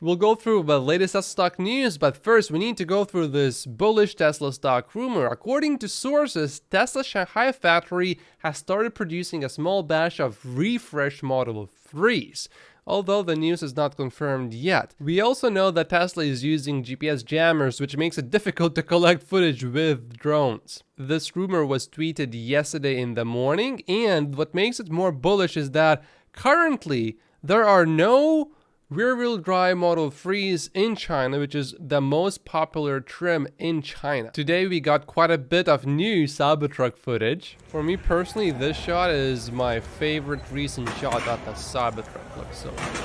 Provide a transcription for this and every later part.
We'll go through the latest Tesla stock news, but first we need to go through this bullish Tesla stock rumor. According to sources, Tesla Shanghai factory has started producing a small batch of refreshed Model 3s, although the news is not confirmed yet. We also know that Tesla is using GPS jammers, which makes it difficult to collect footage with drones. This rumor was tweeted yesterday in the morning, and what makes it more bullish is that currently there are no rear-wheel drive Model 3s in China, which is the most popular trim in China. Today we got quite a bit of new Cybertruck footage. For me personally, this shot is my favorite recent shot of the Cybertruck. Looks so good.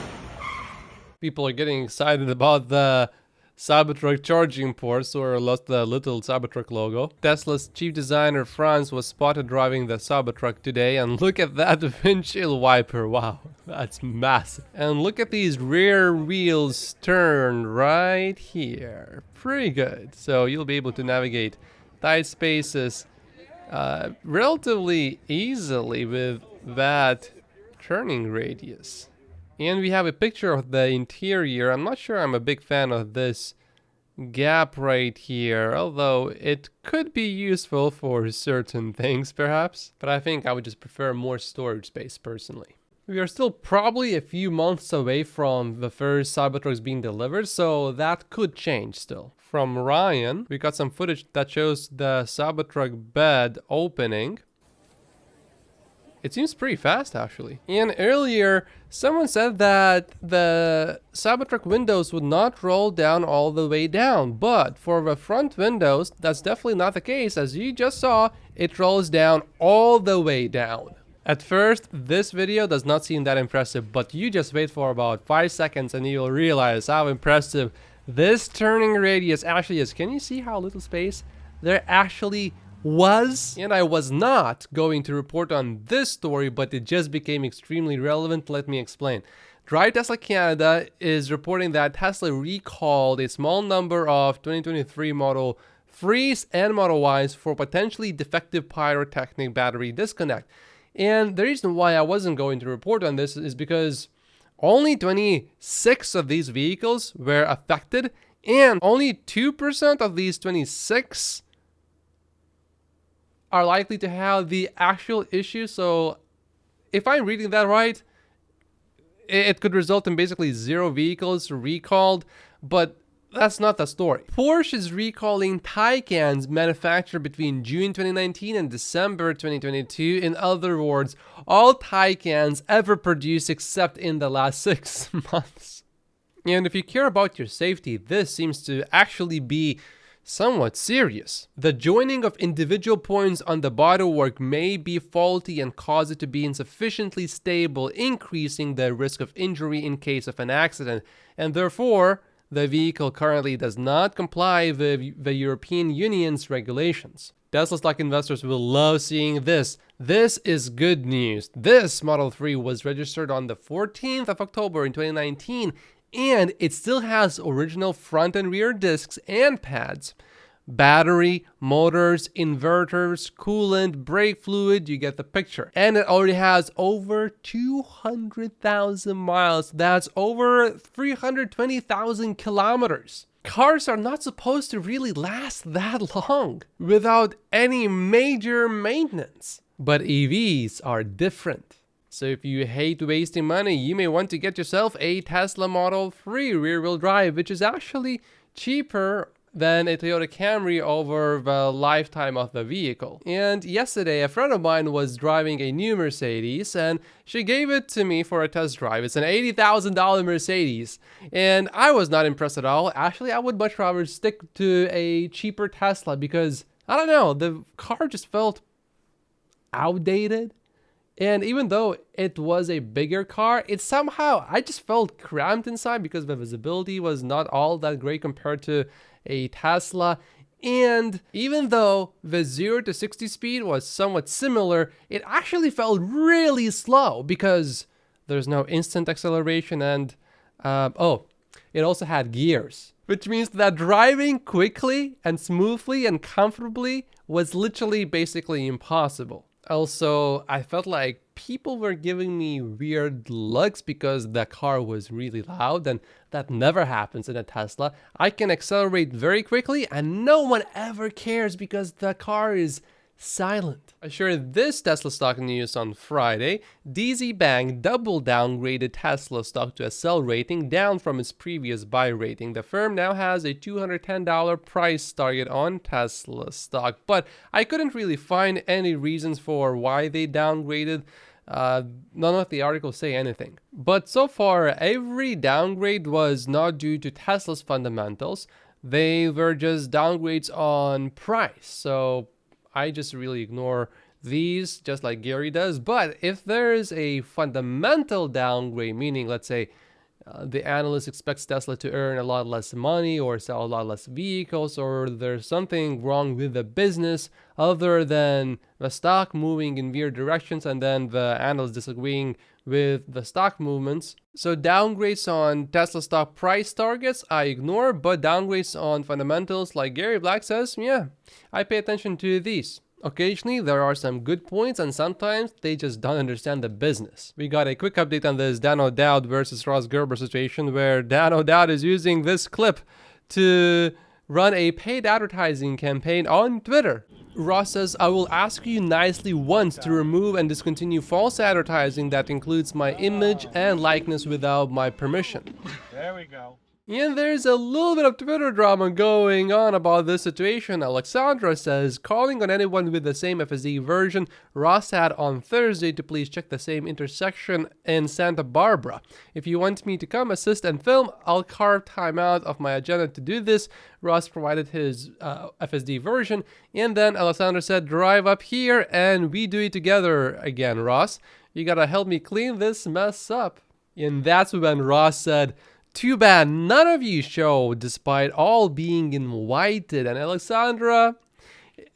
People are getting excited about the Cybertruck charging ports, or lost the little Cybertruck logo. Tesla's chief designer Franz was spotted driving the Cybertruck today, and look at that windshield wiper. Wow, that's massive. And look at these rear wheels turn right here. Pretty good. So you'll be able to navigate tight spaces relatively easily with that turning radius. And we have a picture of the interior. I'm not sure I'm a big fan of this gap right here, although it could be useful for certain things perhaps. But I think I would just prefer more storage space personally. We are still probably a few months away from the first Cybertrucks being delivered, so that could change still. From Ryan, we got some footage that shows the Cybertruck bed opening. It seems pretty fast actually. And earlier, someone said that the Cybertruck windows would not roll down all the way down. But for the front windows, that's definitely not the case. As you just saw, it rolls down all the way down. At first, this video does not seem that impressive, but you just wait for about 5 seconds and you'll realize how impressive this turning radius actually is. Can you see how little space there actually was? And I was not going to report on this story, but it just became extremely relevant. Let me explain. Drive Tesla Canada is reporting that Tesla recalled a small number of 2023 Model 3s and Model Ys for potentially defective pyrotechnic battery disconnect. And the reason why I wasn't going to report on this is because only 26 of these vehicles were affected, and only 2% of these 26 are likely to have the actual issue. So if I'm reading that right, it could result in basically 0 vehicles recalled, but that's not the story. Porsche is recalling Taycans manufactured between June 2019 and December 2022. In other words, all Taycans ever produced except in the last 6 months. And if you care about your safety, this seems to actually be somewhat serious. The joining of individual points on the bodywork may be faulty and cause it to be insufficiently stable, increasing the risk of injury in case of an accident, and therefore the vehicle currently does not comply with the European Union's regulations. Tesla stock investors will love seeing this. This is good news. This Model 3 was registered on the 14th of October in 2019, and it still has original front and rear discs and pads, battery, motors, inverters, coolant, brake fluid, you get the picture. And it already has over 200,000 miles. That's over 320,000 kilometers. Cars are not supposed to really last that long without any major maintenance. But EVs are different. So if you hate wasting money, you may want to get yourself a Tesla Model 3 rear-wheel drive, which is actually cheaper than a Toyota Camry over the lifetime of the vehicle. And yesterday, a friend of mine was driving a new Mercedes, and she gave it to me for a test drive. It's an $80,000 Mercedes, and I was not impressed at all. Actually, I would much rather stick to a cheaper Tesla because, I don't know, the car just felt outdated. And even though it was a bigger car, it somehow, I just felt cramped inside because the visibility was not all that great compared to a Tesla. And even though the 0 to 60 speed was somewhat similar, it actually felt really slow because there's no instant acceleration, and it also had gears, which means that driving quickly and smoothly and comfortably was literally basically impossible. Also, I felt like people were giving me weird looks because the car was really loud, and that never happens in a Tesla. I can accelerate very quickly and no one ever cares because the car is silent. I shared this Tesla stock news on Friday. DZ Bank double downgraded Tesla stock to a sell rating, down from its previous buy rating. The firm now has a $210 price target on Tesla stock, but I couldn't really find any reasons for why they downgraded. None of the articles say anything. But so far, every downgrade was not due to Tesla's fundamentals. They were just downgrades on price. So I just really ignore these, just like Gary does. But if there is a fundamental downgrade, meaning, let's say, the analyst expects Tesla to earn a lot less money or sell a lot less vehicles, or there's something wrong with the business other than the stock moving in weird directions and then the analyst disagreeing with the stock movements. So downgrades on Tesla stock price targets I ignore, but downgrades on fundamentals, like Gary Black says, yeah, I pay attention to these. Occasionally, there are some good points, and sometimes they just don't understand the business. We got a quick update on this Dan O'Dowd versus Ross Gerber situation, where Dan O'Dowd is using this clip to run a paid advertising campaign on Twitter. Ross says, "I will ask you nicely once to remove and discontinue false advertising that includes my image and likeness without my permission." There we go. And there's a little bit of Twitter drama going on about this situation. Alexandra says, calling on anyone with the same FSD version Ross had on Thursday to please check the same intersection in Santa Barbara. If you want me to come assist and film, I'll carve time out of my agenda to do this. Ross provided his FSD version, and then Alexandra said, drive up here and we do it together again, Ross. You gotta help me clean this mess up. And that's when Ross said, too bad none of you showed despite all being invited. And Alexandra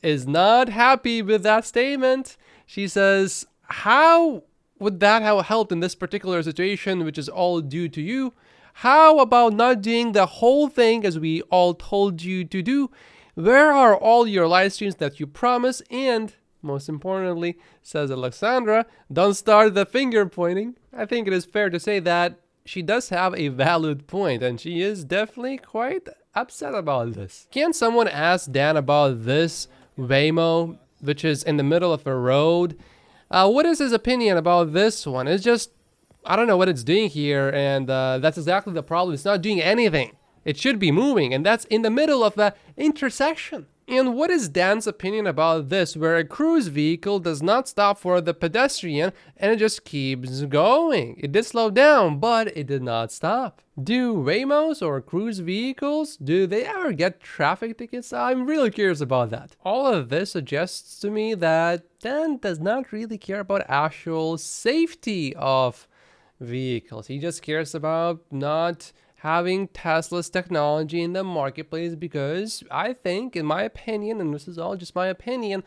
is not happy with that statement. She says, how would that have helped in this particular situation, which is all due to you? How about not doing the whole thing as we all told you to do? Where are all your live streams that you promised? And most importantly, says Alexandra, don't start the finger pointing. I think it is fair to say that she does have a valid point, and she is definitely quite upset about this. Can someone ask Dan about this Waymo, which is in the middle of a road? What is his opinion about this one? It's just, I don't know what it's doing here, and that's exactly the problem. It's not doing anything. It should be moving, and that's in the middle of the intersection. And what is Dan's opinion about this, where a cruise vehicle does not stop for the pedestrian and it just keeps going? It did slow down, but it did not stop. Do Waymos or cruise vehicles, do they ever get traffic tickets? I'm really curious about that. All of this suggests to me that Dan does not really care about actual safety of vehicles. He just cares about not having Tesla's technology in the marketplace, because I think, in my opinion, and this is all just my opinion,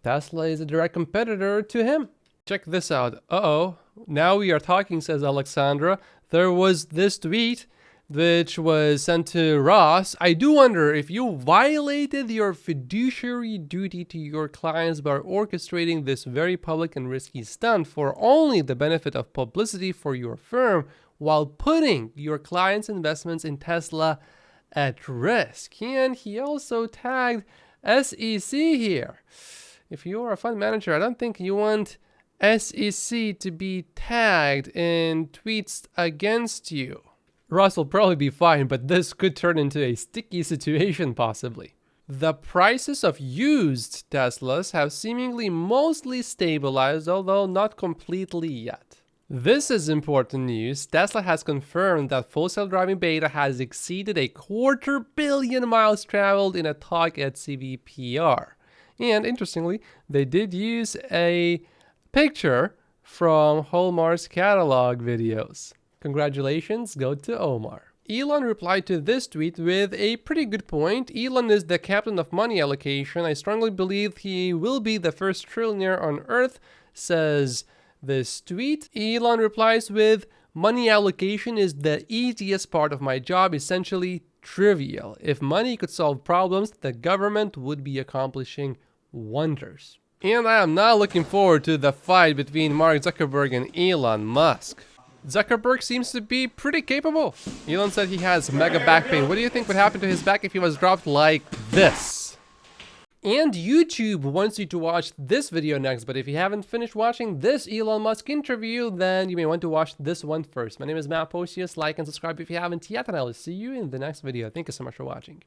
Tesla is a direct competitor to him. Check this out. Uh-oh, now we are talking, says Alexandra. There was this tweet which was sent to Ross. I do wonder if you violated your fiduciary duty to your clients by orchestrating this very public and risky stunt for only the benefit of publicity for your firm, while putting your clients' investments in Tesla at risk. And he also tagged SEC here. If you're a fund manager, I don't think you want SEC to be tagged in tweets against you. Ross will probably be fine, but this could turn into a sticky situation possibly. The prices of used Teslas have seemingly mostly stabilized, although not completely yet. This is important news. Tesla has confirmed that full self-driving beta has exceeded 250 million miles traveled in a talk at CVPR. And interestingly, they did use a picture from Hallmark's catalog videos. Congratulations go to Omar. Elon replied to this tweet with a pretty good point. Elon is the captain of money allocation. I strongly believe he will be the first trillionaire on Earth, says this tweet. Elon replies with, money allocation is the easiest part of my job, essentially trivial. If money could solve problems, the government would be accomplishing wonders. And I am not looking forward to the fight between Mark Zuckerberg and Elon Musk. Zuckerberg seems to be pretty capable. Elon said he has mega back pain. What do you think would happen to his back if he was dropped like this? And YouTube wants you to watch this video next, but if you haven't finished watching this Elon Musk interview, then you may want to watch this one first. My name is Matt Posius. Like and subscribe if you haven't yet, and I will see you in the next video. Thank you so much for watching.